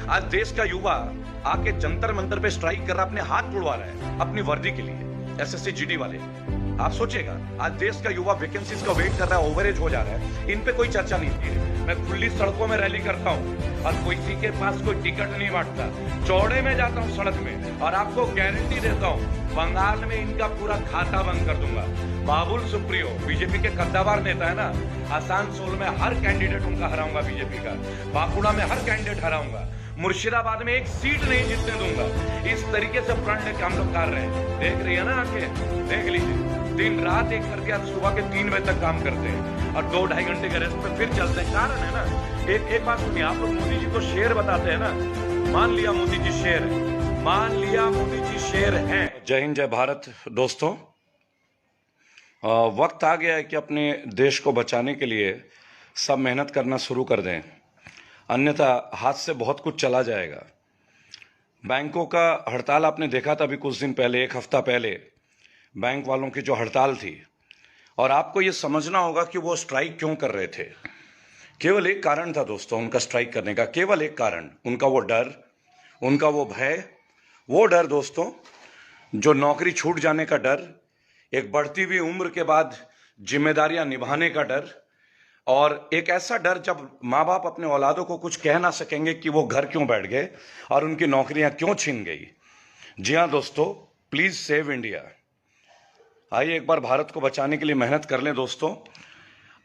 आज देश का युवा आके जंतर मंतर पे स्ट्राइक कर रहा है, अपने हाथ तुड़वा रहा है अपनी वर्दी के लिए। एसएससी जीडी वाले, आप सोचिएगा, आज देश का युवा वैकेंसीज का वेट कर रहा है, ओवरेज हो जा रहा है, इन पे कोई चर्चा नहीं होती है। मैं खुली सड़कों में रैली करता हूँ और किसी के पास कोई टिकट नहीं बांटता, चौड़े में जाता हूँ सड़क में और आपको गारंटी देता हूँ बंगाल में इनका पूरा खाता बंद कर दूंगा। बाबुल सुप्रियो बीजेपी के कद्दावर नेता है ना, आसनसोल में हर कैंडिडेट उनका हराऊंगा बीजेपी का, बांकुड़ा में हर कैंडिडेट हराऊंगा, मुर्शिदाबाद में एक सीट नहीं जीतने दूंगा। इस तरीके से प्रण लेके हम लोग कर रहे हैं। देख रही है ना आके, देख लीजिए, दिन रात एक करके आज सुबह के 3 बजे तक काम करते हैं और 2-2.5 घंटे के रेस्ट पे फिर चलते हैं। कारण है ना, एक बात सुनिए, आप लोग मोदी जी को शेर बताते हैं ना, मान लिया मोदी जी शेर है, मान लिया मोदी जी शेर हैं। जय हिंद, जय भारत दोस्तों। वक्त आ गया है कि अपने देश को बचाने के लिए सब मेहनत करना शुरू कर दें, अन्यथा हाथ से बहुत कुछ चला जाएगा। बैंकों का हड़ताल आपने देखा था अभी कुछ दिन पहले, एक हफ्ता पहले बैंक वालों की जो हड़ताल थी, और आपको ये समझना होगा कि वो स्ट्राइक क्यों कर रहे थे। केवल एक कारण था दोस्तों उनका स्ट्राइक करने का, केवल एक कारण, उनका वो डर, उनका वो भय, वो डर दोस्तों, जो नौकरी छूट जाने का डर, एक बढ़ती हुई उम्र के बाद जिम्मेदारियां निभाने का डर, और एक ऐसा डर जब माँ बाप अपने औलादों को कुछ कह ना सकेंगे कि वो घर क्यों बैठ गए और उनकी नौकरियां क्यों छिन गई। जी हाँ दोस्तों, प्लीज सेव इंडिया। आइए एक बार भारत को बचाने के लिए मेहनत कर लें दोस्तों।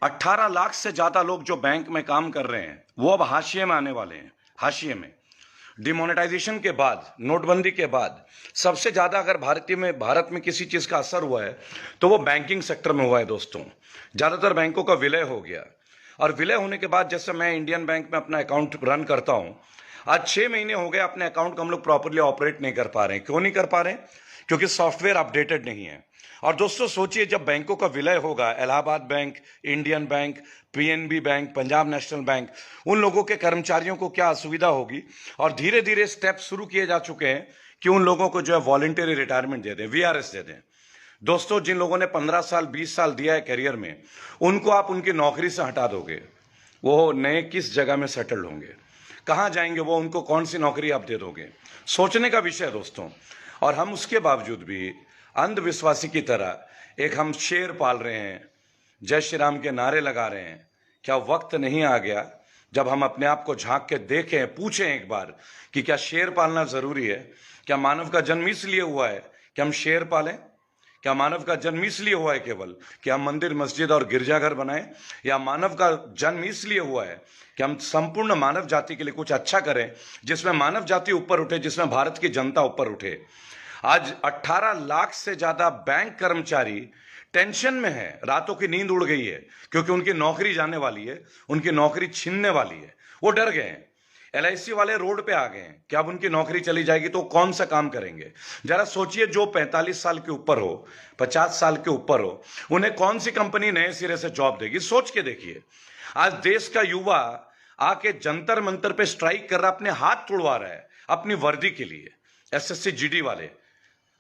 18 लाख से ज्यादा लोग जो बैंक में काम कर रहे हैं वो अब हाशिए में आने वाले हैं, हाशिए में। डिमोनेटाइजेशन के बाद, नोटबंदी के बाद सबसे ज्यादा अगर भारत में किसी चीज का असर हुआ है तो वो बैंकिंग सेक्टर में हुआ है दोस्तों। ज्यादातर बैंकों का विलय हो गया, और विलय होने के बाद, जैसे मैं इंडियन बैंक में अपना अकाउंट रन करता हूं, आज 6 महीने हो गए अपने अकाउंट को हम लोग प्रॉपरली ऑपरेट नहीं कर पा रहे हैं। क्यों नहीं कर पा रहे हैं? क्योंकि सॉफ्टवेयर अपडेटेड नहीं है। और दोस्तों सोचिए, जब बैंकों का विलय होगा, Allahabad bank, Indian bank, PNB bank, Punjab national bank, उन लोगों के कर्मचारियों को क्या असुविधा होगी। और धीरे धीरे स्टेप शुरू किए जा चुके हैं कि उन लोगों को जो है वॉलंटरी रिटायरमेंट दे दें, वीआरएस दे दें। दोस्तों, जिन लोगों ने 15 साल 20 साल दिया है करियर में, उनको आप उनकी नौकरी से हटा दोगे, वो नए किस जगह में सेटल होंगे, कहाँ जाएंगे वो, उनको कौन सी नौकरी आप दे दोगे? सोचने का विषय है दोस्तों। और हम उसके बावजूद भी अंधविश्वासी की तरह एक हम शेर पाल रहे हैं, जय श्री राम के नारे लगा रहे हैं। क्या वक्त नहीं आ गया जब हम अपने आप को झांक के देखें, पूछें एक बार कि क्या शेर पालना जरूरी है? क्या मानव का जन्म इसलिए हुआ है कि हम शेर पालें? क्या मानव का जन्म इसलिए हुआ है केवल कि हम मंदिर, मस्जिद और गिरजाघर बनाएं? या मानव का जन्म इसलिए हुआ है कि हम संपूर्ण मानव जाति के लिए कुछ अच्छा करें, जिसमें मानव जाति ऊपर उठे, जिसमें भारत की जनता ऊपर उठे? आज 18 लाख से ज्यादा बैंक कर्मचारी टेंशन में है, रातों की नींद उड़ गई है, क्योंकि उनकी नौकरी जाने वाली है, उनकी नौकरी छीनने वाली है। वो डर गए हैं। एलआईसी वाले रोड पे आ गए हैं कि अब उनकी नौकरी चली जाएगी तो कौन सा काम करेंगे। जरा सोचिए, जो 45 साल के ऊपर हो, 50 साल के ऊपर हो, उन्हें कौन सी कंपनी नए सिरे से जॉब देगी? सोच के देखिए। आज देश का युवा आके जंतर मंतर पे स्ट्राइक कर रहा है, अपने हाथ तुड़वा रहा है अपनी वर्दी के लिए। एसएससी जीडी वाले,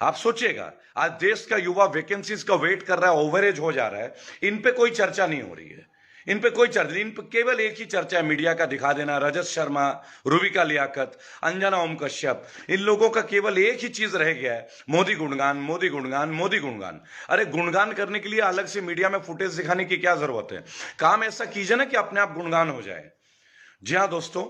आप सोचिएगा, आज देश का युवा वैकेंसीज का वेट कर रहा है, ओवरेज हो जा रहा है, इन पे कोई चर्चा नहीं हो रही है। इन पे कोई चर्चा नहीं, इन पे केवल एक ही चर्चा है, मीडिया का दिखा देना। रजत शर्मा, रूबिका लियाकत, अंजना ओम कश्यप, इन लोगों का केवल एक ही चीज रह गया है, मोदी गुणगान, मोदी गुणगान, मोदी गुणगान। अरे गुणगान करने के लिए अलग से मीडिया में फुटेज दिखाने की क्या जरूरत है? काम ऐसा कीजिए ना कि अपने आप गुणगान हो जाए। जी हाँ दोस्तों,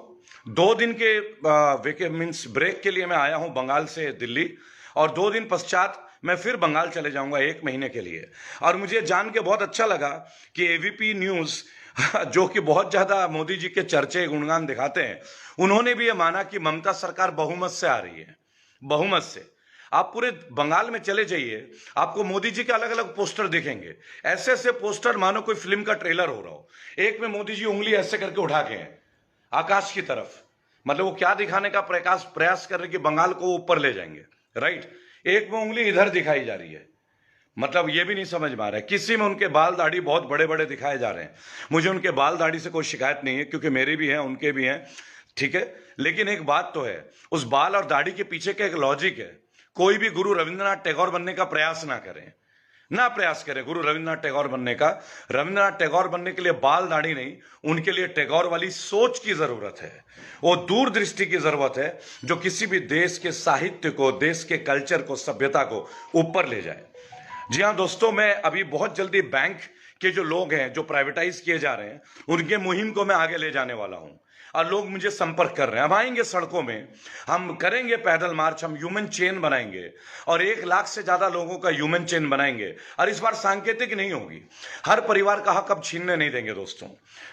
2 दिन के मीन्स ब्रेक के लिए मैं आया हूं बंगाल से दिल्ली, और 2 दिन पश्चात मैं फिर बंगाल चले जाऊंगा 1 महीने के लिए। और मुझे जान के बहुत अच्छा लगा कि एबीपी न्यूज जो कि बहुत ज्यादा मोदी जी के चर्चे, गुणगान दिखाते हैं, उन्होंने भी ये माना कि ममता सरकार बहुमत से आ रही है, बहुमत से। आप पूरे बंगाल में चले जाइए, आपको मोदी जी के अलग अलग पोस्टर दिखेंगे, ऐसे ऐसे पोस्टर मानो कोई फिल्म का ट्रेलर हो रहा हो। एक में मोदी जी उंगली ऐसे करके उठा के हैं आकाश की तरफ, मतलब वो क्या दिखाने का प्रयास कर रहे कि बंगाल को ऊपर ले जाएंगे, राइट। एक में उंगली इधर दिखाई जा रही है, मतलब ये भी नहीं समझ में आ रहा है। किसी में उनके बाल दाढ़ी बहुत बड़े बड़े दिखाए जा रहे हैं। मुझे उनके बाल दाढ़ी से कोई शिकायत नहीं है, क्योंकि मेरी भी है, उनके भी हैं, ठीक है। लेकिन एक बात तो है, उस बाल और दाढ़ी के पीछे का एक लॉजिक है। कोई भी गुरु रविंद्रनाथ टैगोर बनने का प्रयास ना करें, ना प्रयास करें गुरु रविन्द्रनाथ टैगोर बनने का। रविन्द्रनाथ टैगोर बनने के लिए बाल दाढ़ी नहीं, उनके लिए टैगोर वाली सोच की जरूरत है, वो दूरदृष्टि की जरूरत है जो किसी भी देश के साहित्य को, देश के कल्चर को, सभ्यता को ऊपर ले जाए। जी हाँ दोस्तों, मैं अभी बहुत जल्दी बैंक के जो लोग हैं जो प्राइवेटाइज किए जा रहे हैं उनके मुहिम को मैं आगे ले जाने वाला हूं, और लोग मुझे संपर्क कर रहे हैं। हम आएंगे सड़कों में, हम करेंगे पैदल मार्च, हम ह्यूमन चेन बनाएंगे और 1 लाख से ज्यादा लोगों का ह्यूमन चेन बनाएंगे। और इस बार सांकेतिक नहीं होगी, हर परिवार का हक अब छीनने नहीं देंगे दोस्तों।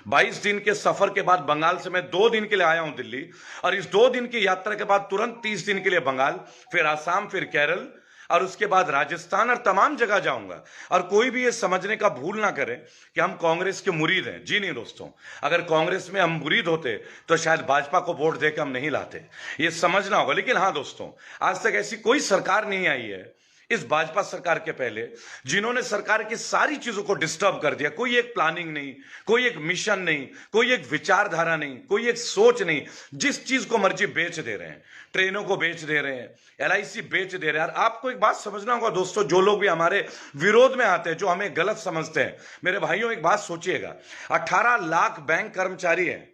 22 दिन के सफर के बाद बंगाल से मैं 2 दिन के लिए आया हूं दिल्ली, और इस 2 दिन की यात्रा के बाद तुरंत 30 दिन के लिए बंगाल, फिर आसाम, फिर केरल, और उसके बाद राजस्थान, और तमाम जगह जाऊंगा। और कोई भी ये समझने का भूल ना करे कि हम कांग्रेस के मुरीद हैं। जी नहीं दोस्तों, अगर कांग्रेस में हम मुरीद होते तो शायद भाजपा को वोट देकर हम नहीं लाते, ये समझना होगा। लेकिन हाँ दोस्तों, आज तक ऐसी कोई सरकार नहीं आई है इस भाजपा सरकार के पहले जिन्होंने सरकार की सारी चीजों को डिस्टर्ब कर दिया। कोई एक प्लानिंग नहीं, कोई एक मिशन नहीं, कोई एक विचारधारा नहीं, कोई एक सोच नहीं। जिस चीज को मर्जी बेच दे रहे हैं, ट्रेनों को बेच दे रहे हैं, LIC बेच दे रहे हैं। आपको एक बात समझना होगा दोस्तों, जो लोग भी हमारे विरोध में आते हैं, जो हमें गलत समझते हैं, मेरे भाइयों एक बात सोचिएगा, 18 लाख बैंक कर्मचारी हैं।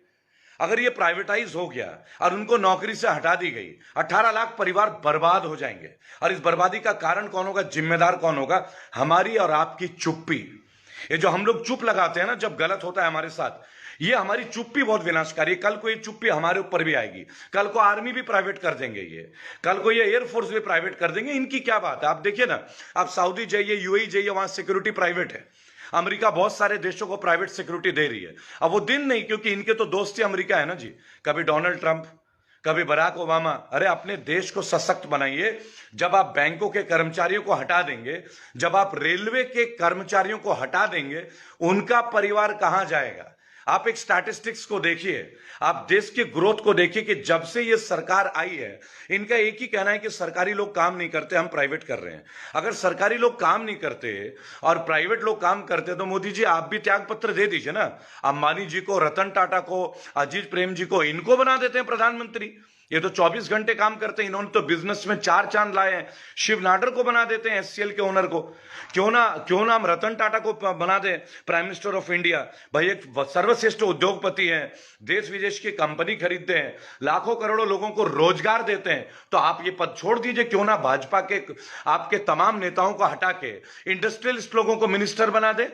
अगर ये प्राइवेटाइज हो गया और उनको नौकरी से हटा दी गई, 18 लाख परिवार बर्बाद हो जाएंगे। और इस बर्बादी का कारण कौन होगा, जिम्मेदार कौन होगा? हमारी और आपकी चुप्पी। ये जो हम लोग चुप लगाते हैं ना जब गलत होता है हमारे साथ, ये हमारी चुप्पी बहुत विनाशकारी है। कल को ये चुप्पी हमारे ऊपर भी आएगी, कल को आर्मी भी प्राइवेट कर देंगे, ये कल को ये एयरफोर्स भी प्राइवेट कर देंगे। इनकी क्या बात है? आप देखिए ना, आप सऊदी जाइए, UAE जाइए, वहां सिक्योरिटी प्राइवेट है। अमेरिका बहुत सारे देशों को प्राइवेट सिक्योरिटी दे रही है। अब वो दिन नहीं, क्योंकि इनके तो दोस्त ही अमेरिका है ना जी। कभी डोनाल्ड ट्रंप, कभी बराक ओबामा। अरे अपने देश को सशक्त बनाइए। जब आप बैंकों के कर्मचारियों को हटा देंगे, जब आप रेलवे के कर्मचारियों को हटा देंगे, उनका परिवार कहां जाएगा? आप एक स्टैटिस्टिक्स को देखिए, आप देश के ग्रोथ को देखिए कि जब से ये सरकार आई है, इनका एक ही कहना है कि सरकारी लोग काम नहीं करते, हम प्राइवेट कर रहे हैं। अगर सरकारी लोग काम नहीं करते और प्राइवेट लोग काम करते तो मोदी जी आप भी त्याग पत्र दे दीजिए ना। अंबानी जी को, रतन टाटा को, अजीत प्रेम जी को, इनको बना देते हैं प्रधानमंत्री। ये तो 24 घंटे काम करते हैं, इन्होंने तो बिजनेस में 4 चांद लाए हैं। शिव नाडर को बना देते हैं SCL के ओनर को। क्यों ना हम रतन टाटा को बना दें प्राइम मिनिस्टर ऑफ इंडिया। भाई एक सर्वश्रेष्ठ उद्योगपति हैं, देश विदेश की कंपनी खरीदते हैं, लाखों करोड़ों लोगों को रोजगार देते हैं। तो आप ये पद छोड़ दीजिए। क्यों ना भाजपा के आपके तमाम नेताओं को हटा के इंडस्ट्रियलिस्ट लोगों को मिनिस्टर बना दे,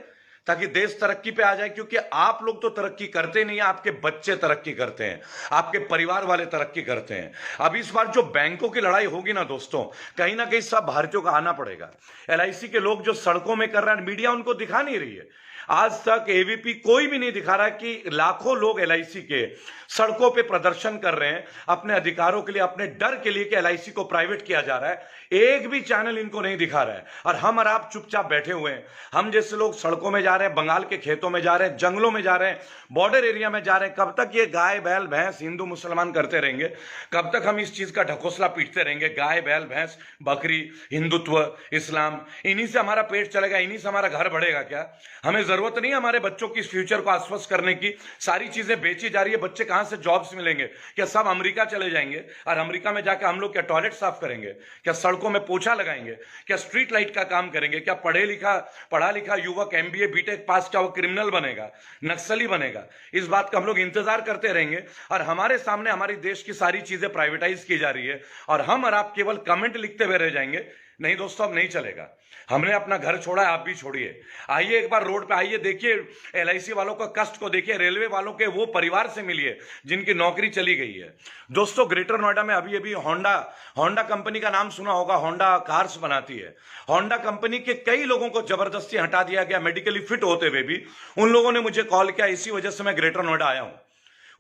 ताकि देश तरक्की पे आ जाए। क्योंकि आप लोग तो तरक्की करते नहीं, आपके बच्चे तरक्की करते हैं, आपके परिवार वाले तरक्की करते हैं। अब इस बार जो बैंकों की लड़ाई होगी ना दोस्तों, कहीं ना कहीं सब भारतीयों का आना पड़ेगा। LIC के लोग जो सड़कों में कर रहे हैं, मीडिया उनको दिखा नहीं रही है। आज तक AVP कोई भी नहीं दिखा रहा कि लाखों लोग LIC के सड़कों पे प्रदर्शन कर रहे हैं अपने अधिकारों के लिए, अपने डर के लिए कि LIC को प्राइवेट किया जा रहा है। एक भी चैनल इनको नहीं दिखा रहा है। और हम और आप चुपचाप बैठे हुए हैं। हम जैसे लोग सड़कों में जा रहे हैं, बंगाल के खेतों में जा रहे हैं, जंगलों में जा रहे हैं, बॉर्डर एरिया में जा रहे हैं। कब तक ये गाय बैल भैंस हिंदू मुसलमान करते रहेंगे? कब तक हम इस चीज का ढकोसला पीटते रहेंगे? गाय बैल भैंस बकरी, हिंदुत्व, इस्लाम, इन्हीं से हमारा पेट चलेगा, इन्हीं से हमारा घर बढ़ेगा क्या? हमें जरूरत नहीं हमारे बच्चों की फ्यूचर को आश्वस्त करने की। सारी चीजें बेची जा रही है। बच्चे कहां से जॉब्स मिलेंगे? क्या सब अमेरिका चले जाएंगे और अमेरिका में जाकर हम लोग क्या टॉयलेट साफ करेंगे? क्या सड़कों में पोछा लगाएंगे? क्या स्ट्रीट लाइट का काम करेंगे? क्या पढ़ा लिखा युवक MBA BTech पास क्या वो क्रिमिनल बनेगा, नक्सली बनेगा? इस बात का हम लोग इंतजार करते रहेंगे और हमारे सामने हमारी देश की सारी चीजें प्राइवेटाइज की जा रही है और हम और आप केवल कमेंट लिखते हुए रह जाएंगे। नहीं दोस्तों, अब नहीं चलेगा। हमने अपना घर छोड़ा है, आप भी छोड़िए। आइए एक बार रोड पे आइए, देखिए LIC वालों का कष्ट को देखिए, रेलवे वालों के वो परिवार से मिलिए जिनकी नौकरी चली गई है। दोस्तों ग्रेटर नोएडा में अभी होंडा कंपनी का नाम सुना होगा, होंडा कार्स बनाती है। होंडा कंपनी के कई लोगों को जबरदस्ती हटा दिया गया, मेडिकली फिट होते हुए भी। उन लोगों ने मुझे कॉल किया, इसी वजह से मैं ग्रेटर नोएडा आया हूं।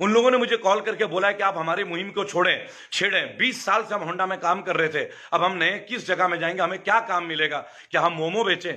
उन लोगों ने मुझे कॉल करके बोला है कि आप हमारी मुहिम को छेड़ें। 20 साल से हम होंडा में काम कर रहे थे, अब हम नए किस जगह में जाएंगे? हमें क्या काम मिलेगा? क्या हम मोमो बेचें?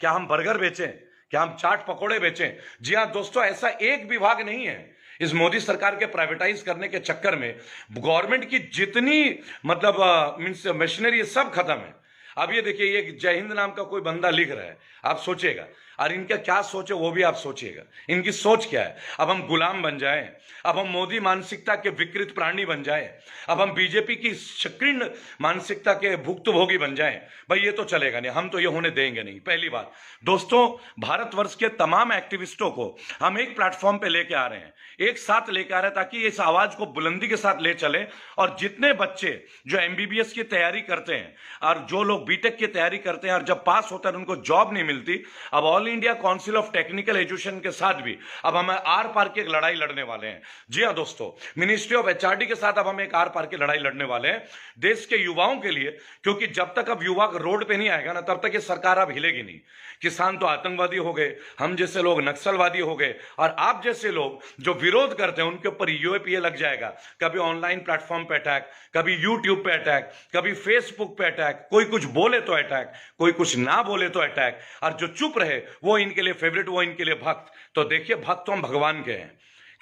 क्या हम बर्गर बेचें? क्या हम चाट पकौड़े बेचें? जी हाँ दोस्तों, ऐसा एक विभाग नहीं है। इस मोदी सरकार के प्राइवेटाइज करने के चक्कर में गवर्नमेंट की जितनी मीन्स मशीनरी सब खत्म है। अब ये देखिए, ये जय हिंद नाम का कोई बंदा लिख रहा है, आप सोचेगा और इनका क्या सोच है वो भी आप सोचिएगा। इनकी सोच क्या है? अब हम गुलाम बन जाएं, अब हम मोदी मानसिकता के विकृत प्राणी बन जाएं, अब हम बीजेपी की संकीर्ण मानसिकता के भुक्तभोगी बन जाएं? भाई ये तो चलेगा नहीं, हम तो ये होने देंगे नहीं। पहली बात दोस्तों, भारतवर्ष के तमाम एक्टिविस्टों को हम एक प्लेटफॉर्म पे लेके आ रहे हैं, एक साथ लेके आ रहे हैं, ताकि इस आवाज को बुलंदी के साथ ले चले। और जितने बच्चे जो एमबीबीएस की तैयारी करते हैं और जो लोग बीटेक की तैयारी करते हैं और जब पास होता है उनको जॉब नहीं मिलती, अब all India council of technical education के साथ भी अब हम आर पार की एक लड़ाई लड़ने वाले हैं। जी हाँ दोस्तों, मिनिस्ट्री ऑफ एचआरडी के साथ अब हम एक आर पार की लड़ाई लड़ने वाले हैं देश के युवाओं के लिए, क्योंकि जब तक अब युवा रोड पे नहीं आएगा ना, तब तक ये सरकार अब हिलेगी नहीं। किसान तो आतंकवादी हो गए, हम जैसे लोग नक्सलवादी हो गए, और आप जैसे लोग जो विरोध करते हैं उनके ऊपर यूएपीए लग जाएगा। कभी ऑनलाइन प्लेटफॉर्म पे अटैक, कभी यूट्यूब पे अटैक, कभी फेसबुक पे अटैक, कोई कुछ बोले तो अटैक, कोई कुछ ना बोले तो अटैक, और जो चुप रहे वो इनके लिए फेवरेट, वो इनके लिए भक्त। तो देखिए, भक्त तो हम भगवान के हैं,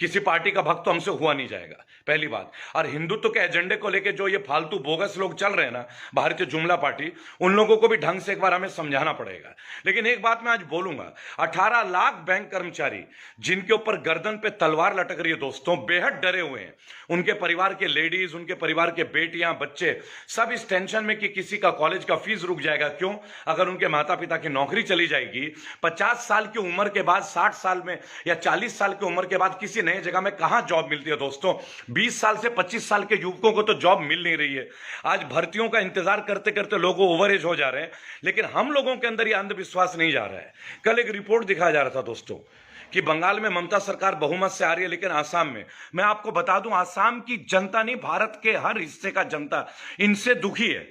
किसी पार्टी का भक्त तो हमसे हुआ नहीं जाएगा, पहली बात। और हिंदुत्व के एजेंडे को लेकर जो ये फालतू बोगस लोग चल रहे हैं ना, भारतीय जुमला पार्टी, उन लोगों को भी ढंग से एक बार हमें समझाना पड़ेगा। लेकिन एक बात मैं आज बोलूंगा, 18 लाख बैंक कर्मचारी जिनके ऊपर गर्दन पे तलवार लटक रही है दोस्तों, बेहद डरे हुए हैं। उनके परिवार के लेडीज, उनके परिवार के बेटियां, बच्चे सब इस टेंशन में कि किसी का कॉलेज का फीस रुक जाएगा। क्यों? अगर उनके माता पिता की नौकरी चली जाएगी, 50 साल की उम्र के बाद, 60 साल में या 40 साल की उम्र के बाद किसी नए जगह में कहां जॉब मिलती है दोस्तों? 20 साल से 25 साल के युवकों को तो जॉब मिल नहीं रही है। आज भर्तियों का इंतजार करते करते लोगों ओवर एज हो जा रहे हैं, लेकिन हम लोगों के अंदर ये अंधविश्वास नहीं जा रहा है। कल एक रिपोर्ट दिखाया जा रहा था दोस्तों कि बंगाल में ममता सरकार बहुमत से आ रही है, लेकिन आसाम में, मैं आपको बता दूं, आसाम की जनता नहीं, भारत के हर हिस्से का जनता इनसे दुखी है।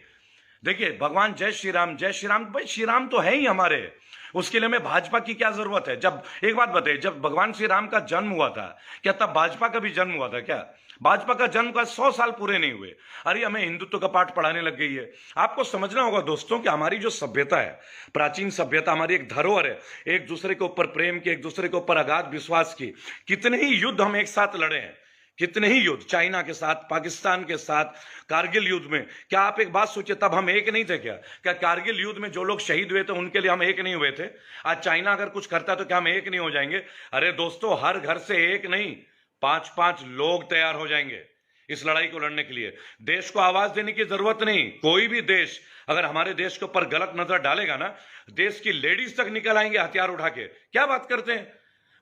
देखिए, भगवान जय श्री राम, जय श्री राम, भाई श्री राम तो है ही हमारे, उसके लिए हमें भाजपा की क्या जरूरत है? जब एक बात बताइए, जब भगवान श्री राम का जन्म हुआ था, क्या तब भाजपा का भी जन्म हुआ था क्या? भाजपा का जन्म का 100 साल पूरे नहीं हुए, अरे हमें हिंदुत्व का पाठ पढ़ाने लग गई है। आपको समझना होगा दोस्तों कि हमारी जो सभ्यता है, प्राचीन सभ्यता, हमारी एक धरोहर है, एक दूसरे के ऊपर प्रेम की, एक दूसरे के ऊपर अगाध विश्वास की। कितने ही युद्ध हम एक साथ लड़े हैं, कितने ही युद्ध, चाइना के साथ, पाकिस्तान के साथ, कारगिल युद्ध में। क्या आप एक बात सोचिए, तब हम एक नहीं थे क्या? क्या कारगिल युद्ध में जो लोग शहीद हुए थे उनके लिए हम एक नहीं हुए थे? आज चाइना अगर कुछ करता तो क्या हम एक नहीं हो जाएंगे? अरे दोस्तों, हर घर से एक नहीं, 5-5 लोग तैयार हो जाएंगे इस लड़ाई को लड़ने के लिए। देश को आवाज देने की जरूरत नहीं, कोई भी देश अगर हमारे देश के ऊपर गलत नजर डालेगा ना, देश की लेडीज तक निकल आएंगे हथियार उठा के। क्या बात करते हैं?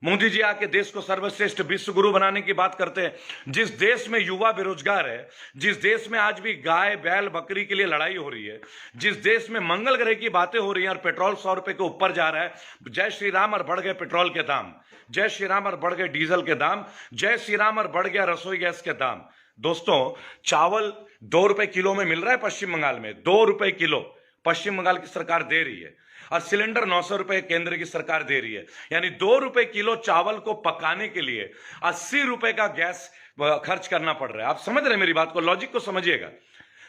मोदी जी आके देश को सर्वश्रेष्ठ विश्व गुरु बनाने की बात करते हैं। जिस देश में युवा बेरोजगार है, जिस देश में आज भी गाय बैल बकरी के लिए लड़ाई हो रही है, जिस देश में मंगल ग्रह की बातें हो रही हैं और पेट्रोल 100 रुपए के ऊपर जा रहा है, जय श्री राम और बढ़ गए पेट्रोल के दाम, जय श्री राम और बढ़ गए डीजल के दाम, जय श्री राम और बढ़ गया रसोई गैस के दाम। दोस्तों, चावल 2 रुपए किलो में मिल रहा है पश्चिम बंगाल में, 2 रुपए किलो पश्चिम बंगाल की सरकार दे रही है, और सिलेंडर 900 रुपए केंद्र की सरकार दे रही है। यानी 2 रुपए किलो चावल को पकाने के लिए 80 रुपए का गैस खर्च करना पड़ रहा है। आप समझ रहे हैं मेरी बात को? लॉजिक को समझिएगा।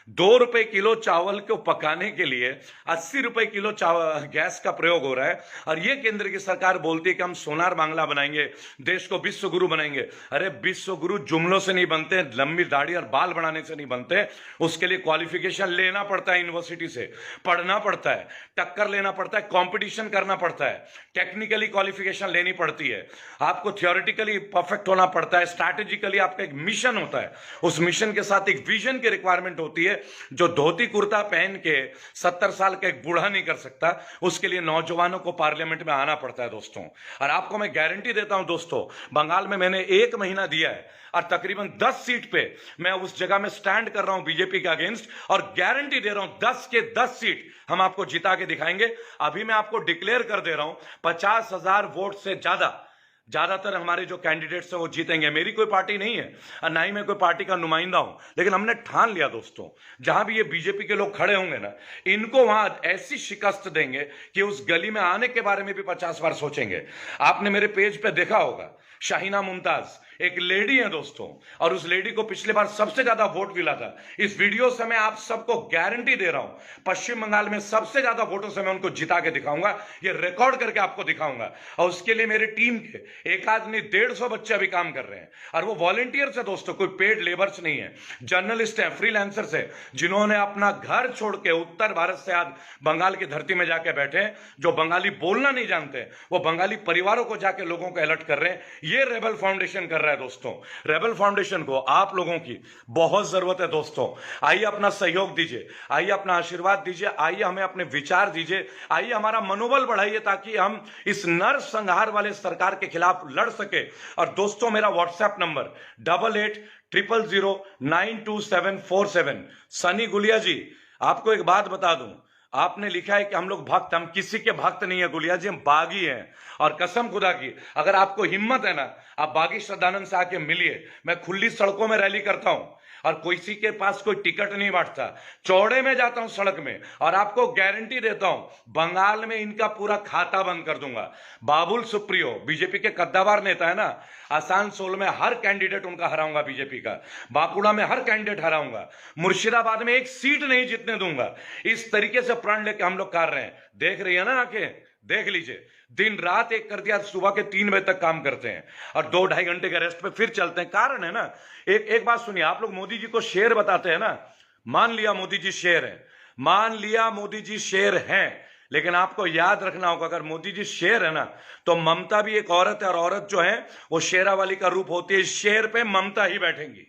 2 रुपए किलो चावल को पकाने के लिए 80 रुपए किलो गैस का प्रयोग हो रहा है, और ये केंद्र की सरकार बोलती है कि हम सोनार बांग्ला बनाएंगे, देश को विश्व गुरु बनाएंगे। अरे विश्व गुरु जुमलों से नहीं बनते, लंबी दाढ़ी और बाल बनाने से नहीं बनते, उसके लिए क्वालिफिकेशन लेना पड़ता है, यूनिवर्सिटी से पढ़ना पड़ता है, टक्कर लेना पड़ता है, कॉम्पिटिशन करना पड़ता है, टेक्निकली क्वालिफिकेशन लेनी पड़ती है, आपको थियोरिटिकली परफेक्ट होना पड़ता है, स्ट्रैटेजिकली आपका एक मिशन होता है, उस मिशन के साथ एक विजन की रिक्वायरमेंट होती है जो धोती कुर्ता पहन के 70 साल का एक बूढ़ा नहीं कर सकता। उसके लिए नौजवानों को पार्लियामेंट में आना पड़ता है दोस्तों। और आपको मैं गारंटी देता हूं दोस्तों, बंगाल में मैंने 1 महीना दिया है और तकरीबन 10 सीट पे मैं उस जगह में स्टैंड कर रहा हूं बीजेपी के अगेंस्ट, और गारंटी दे रहा हूं 10 के 10 सीट हम आपको जिता के दिखाएंगे। अभी मैं आपको डिक्लेयर कर दे रहा हूं 50,000 वोट से ज्यादातर हमारे जो कैंडिडेट्स हैं वो जीतेंगे। मेरी कोई पार्टी नहीं है और ना ही मैं कोई पार्टी का नुमाइंदा हूं, लेकिन हमने ठान लिया दोस्तों, जहां भी ये बीजेपी के लोग खड़े होंगे ना, इनको वहां ऐसी शिकस्त देंगे कि उस गली में आने के बारे में भी 50 बार सोचेंगे। आपने मेरे पेज पे देखा होगा, शाहीना मुमताज एक लेडी है दोस्तों, और उस लेडी को पिछले बार सबसे ज्यादा वोट मिला था। इस वीडियो से मैं आप सबको गारंटी दे रहा हूं, पश्चिम बंगाल में सबसे ज्यादा वोटों से मैं उनको जिता के दिखाऊंगा, ये रिकॉर्ड करके आपको दिखाऊंगा। और उसके लिए मेरी टीम के एक आदमी 150 बच्चे अभी काम कर रहे हैं, और वो वॉलंटियर्स है दोस्तों, कोई पेड लेबर्स नहीं है, जर्नलिस्ट है, फ्रीलांसर्स है, जिन्होंने अपना घर छोड़ के उत्तर भारत से आज बंगाल की धरती में जाके बैठे, जो बंगाली बोलना नहीं जानते, वो बंगाली परिवारों को जाके लोगों को अलर्ट कर रहे हैं। ये रेबल फाउंडेशन कर रहा है दोस्तों। रेबल फाउंडेशन को आप लोगों की बहुत जरूरत है दोस्तों। आइए अपना सहयोग दीजिए, आइए अपना आशीर्वाद दीजिए, आइए हमें अपने विचार दीजिए, आइए हमारा मनोबल बढ़ाइए, ताकि हम इस नरसंहार वाले सरकार के खिलाफ लड़ सके। और दोस्तों, मेरा व्हाट्सएप नंबर 8800092747। सनी गुलिया जी, आपको एक बात बता दूं, आपने लिखा है कि हम लोग भक्त, हम किसी के भक्त नहीं है गुलिया जी, हम बागी हैं। और कसम खुदा की, अगर आपको हिम्मत है ना, आप बागी श्रद्धानंद से आके मिलिए। मैं खुली सड़कों में रैली करता हूं, और किसी के पास कोई टिकट नहीं बांटता, चौड़े में जाता हूं सड़क में, और आपको गारंटी देता हूं बंगाल में इनका पूरा खाता बंद कर दूंगा। बाबुल सुप्रियो बीजेपी के कद्दावर नेता है ना, आसानसोल में हर कैंडिडेट उनका हराऊंगा बीजेपी का, बांकुड़ा में हर कैंडिडेट हराऊंगा, मुर्शिदाबाद में एक सीट नहीं जीतने दूंगा। इस तरीके से प्रण लेके हम लोग कर रहे हैं। देख रही है ना आंखें, देख लीजिए, दिन रात एक कर दिया, सुबह के 3 बजे तक काम करते हैं, और 2-2.5 घंटे के रेस्ट पे फिर चलते हैं। कारण है ना, एक बात सुनिए, आप लोग मोदी जी को शेर बताते हैं ना, मान लिया मोदी जी शेर है, मान लिया मोदी जी शेर हैं, लेकिन आपको याद रखना होगा, अगर मोदी जी शेर है ना, तो ममता भी एक औरत है, और औरत जो है वो शेरावाली का रूप होती है। इस शेर पे ममता ही बैठेंगी,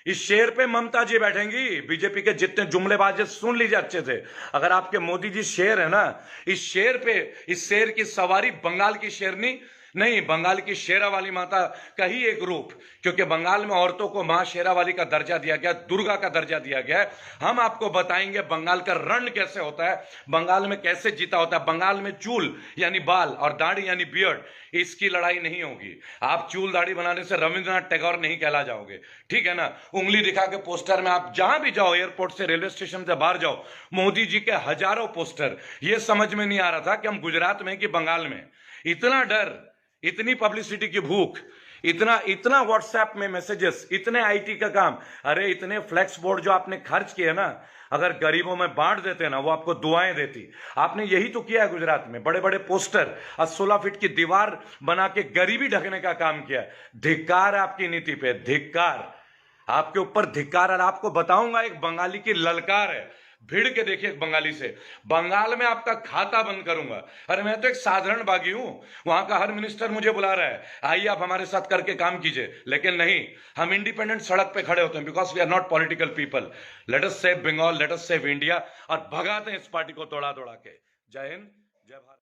इस शेर पे ममता जी बैठेंगी। बीजेपी के जितने जुमलेबाज सुन लीजिए अच्छे से, अगर आपके मोदी जी शेर है ना, इस शेर पे, इस शेर की सवारी बंगाल की शेरनी नहीं, बंगाल की शेरावाली माता का ही एक रूप, क्योंकि बंगाल में औरतों को मां शेरावाली का दर्जा दिया गया, दुर्गा का दर्जा दिया गया है। हम आपको बताएंगे बंगाल का रण कैसे होता है, बंगाल में कैसे जीता होता है। बंगाल में चूल यानी बाल और दाढ़ी यानी बियर्ड, इसकी लड़ाई नहीं होगी। आप चूल दाढ़ी बनाने से रविंद्रनाथ टैगोर नहीं कहला जाओगे, ठीक है ना। उंगली दिखा के पोस्टर में आप जहां भी जाओ, एयरपोर्ट से, रेलवे स्टेशन से बाहर जाओ, मोदी जी के हजारों पोस्टर। ये समझ में नहीं आ रहा था कि हम गुजरात में कि बंगाल में। इतना डर, इतनी पब्लिसिटी की भूख, इतना व्हाट्सएप में मैसेजेस, इतने आईटी का काम। अरे इतने फ्लेक्स बोर्ड जो आपने खर्च किए ना, अगर गरीबों में बांट देते ना, वो आपको दुआएं देती। आपने यही तो किया है गुजरात में, बड़े बड़े पोस्टर और 16 फीट की दीवार बना के गरीबी ढकने का काम किया। धिक्कार आपकी नीति पे, धिक्कार, आपके ऊपर धिक्कार। और आपको बताऊंगा, एक बंगाली की ललकार है, भिड़ के देखिए एक बंगाली से, बंगाल में आपका खाता बंद करूंगा। अरे मैं तो एक साधारण बागी हूं, वहां का हर मिनिस्टर मुझे बुला रहा है, आइए आप हमारे साथ करके काम कीजिए, लेकिन नहीं, हम इंडिपेंडेंट सड़क पे खड़े होते हैं, because we are not political people. Let us save Bengal, let us save India, और भगाते हैं इस पार्टी को तोड़ा तोड़ा के। जय हिंद, जय भारत।